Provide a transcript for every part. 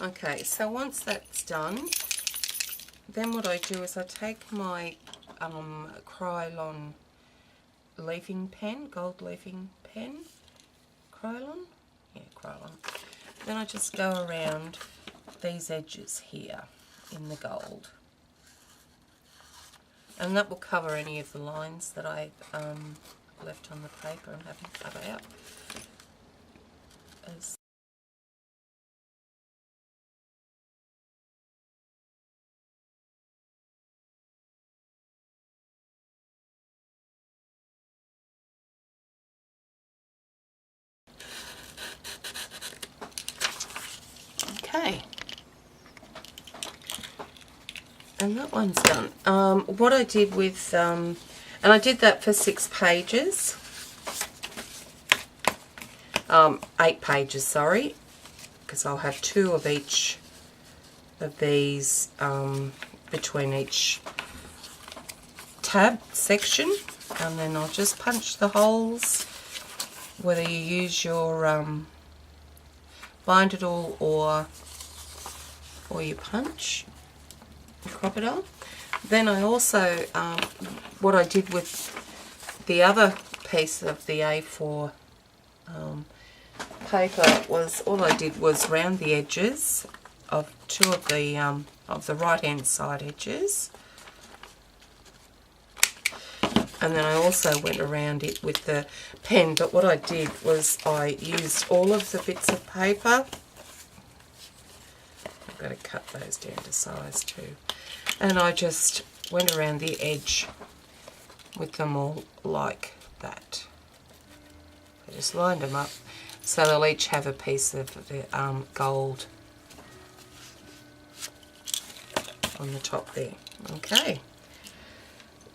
Okay, so once that's done, then what I do is I take my Krylon leafing pen, gold leafing pen, Krylon? Yeah, Krylon. Then I just go around these edges here in the gold. And that will cover any of the lines that I've left on the paper and haven't cut out. Okay. And that one's done. What I did with, and I did that for 6 pages. 8 pages, sorry, because I'll have 2 of each of these between each tab section, and then I'll just punch the holes, whether you use your bind it all or you punch the crocodile. Then I also, what I did with the other piece of the A4 paper was, all I did was round the edges of 2 of the right hand side edges, and then I also went around it with the pen. But what I did was I used all of the bits of paper. I've got to cut those down to size too, and I just went around the edge with them all like that. I just lined them up so they'll each have a piece of the gold on the top there. Okay,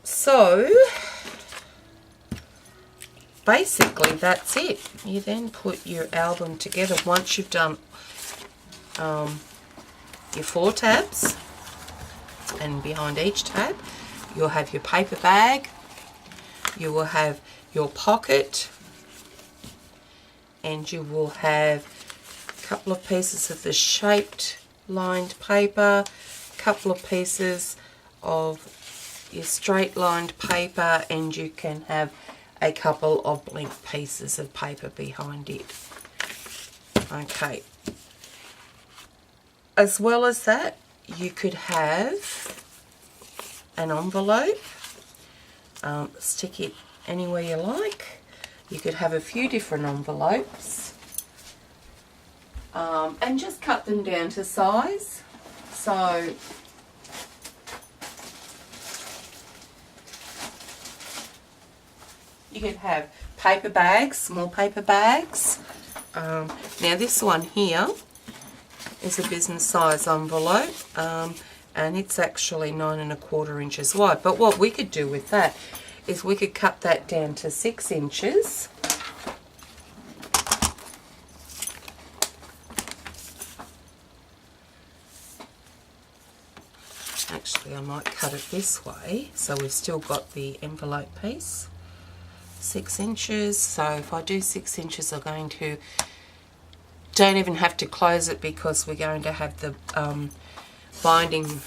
so basically that's it. You then put your album together once you've done your 4 tabs, and behind each tab you'll have your paper bag, you will have your pocket, and you will have a couple of pieces of the shaped lined paper, a couple of pieces of your straight lined paper, and you can have a couple of blank pieces of paper behind it. Okay. As well as that, you could have an envelope, stick it anywhere you like. You could have a few different envelopes, and just cut them down to size. So you could have paper bags, small paper bags. Now this one here is a business size envelope, and it's actually 9 1/4 inches wide. But what we could do with that is we could cut that down to 6 inches. Actually, I might cut it this way so we've still got the envelope piece. 6 inches. So if I do 6 inches, I'm going to, don't even have to close it because we're going to have the binding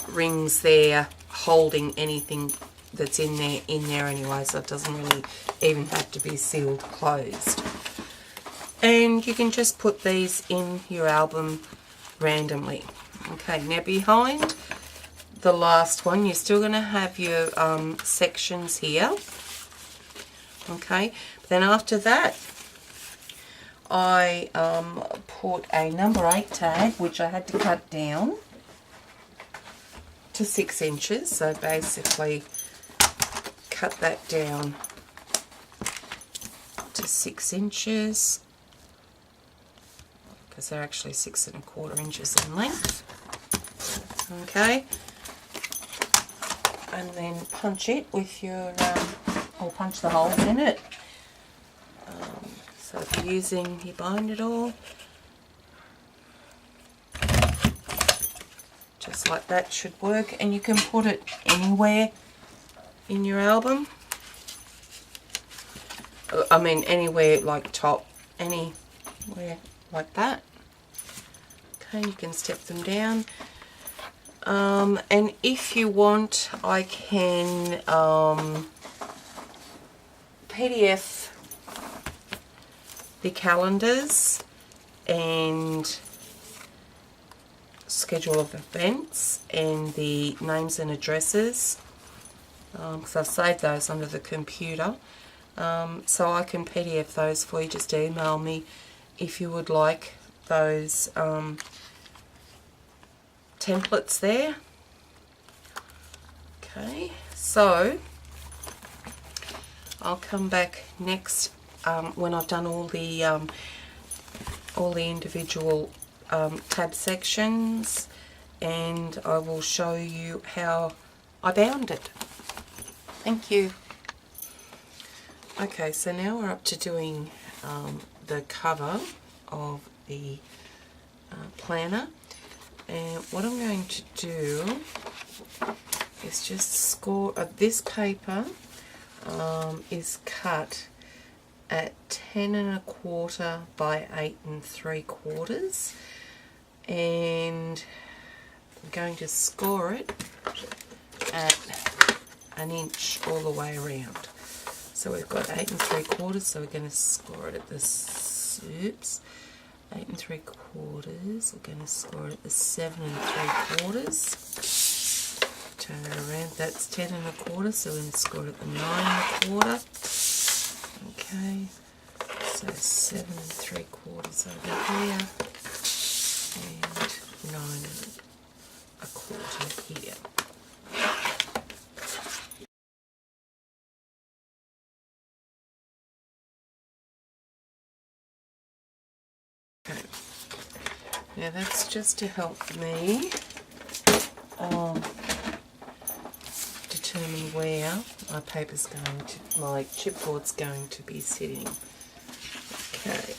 rings there holding anything that's in there anyway, so it doesn't really even have to be sealed closed. And you can just put these in your album randomly. Okay, now behind the last one you're still going to have your sections here. Okay, but then after that I put a number 8 tag, which I had to cut down to 6 inches, so basically cut that down to 6 inches because they're actually 6 1/4 inches in length. Okay, and then punch it with your, or punch the holes in it. So if you're using your bind it all, just like that should work, and you can put it anywhere in your album. I mean anywhere, like top, anywhere like that. Okay, you can step them down. And if you want, I can PDF the calendars and schedule of events and the names and addresses, because I've saved those under the computer. So I can PDF those for you. Just email me if you would like those templates there. Okay, so I'll come back next when I've done all the individual tab sections, and I will show you how I bound it. Thank you. Okay, so now we're up to doing the cover of the planner, and what I'm going to do is just score. This paper is cut at 10 1/4 by 8 3/4, and I'm going to score it at 1 inch all the way around. So we've got 8 3/4, so we're going to score it at this, 8 3/4, we're going to score it at the 7 3/4. Turn it around, that's 10 1/4, so we're going to score it at the 9 1/4. Okay, so 7 3/4 over here, and 9 1/4 here. Okay, now that's just to help me determine where my paper's going to, my chipboard's going to be sitting. Okay,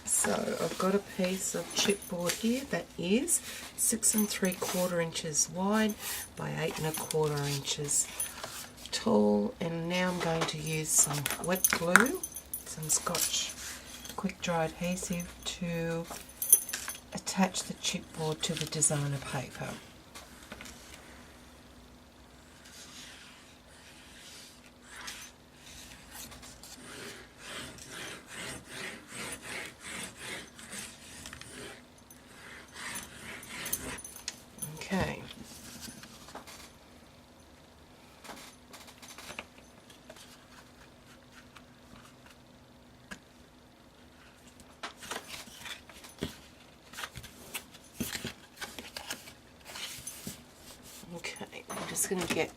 so I've got a piece of chipboard here that is 6 3/4 inches wide by 8 1/4 inches tall, and now I'm going to use some wet glue, some Scotch quick dry adhesive, to attach the chipboard to the designer paper. Okay. Okay, I'm just going to get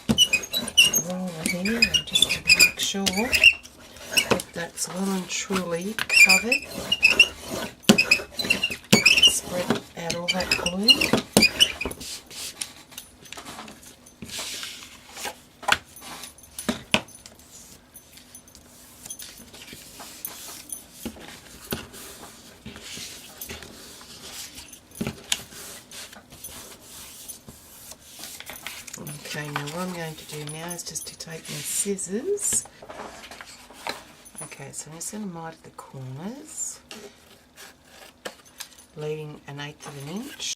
a roller here and just to make sure that that's well and truly covered. Spread out all that glue. Okay, now what I'm going to do now is just to take my scissors. Okay, so I'm just going to mite the corners, leaving 1/8 of an inch.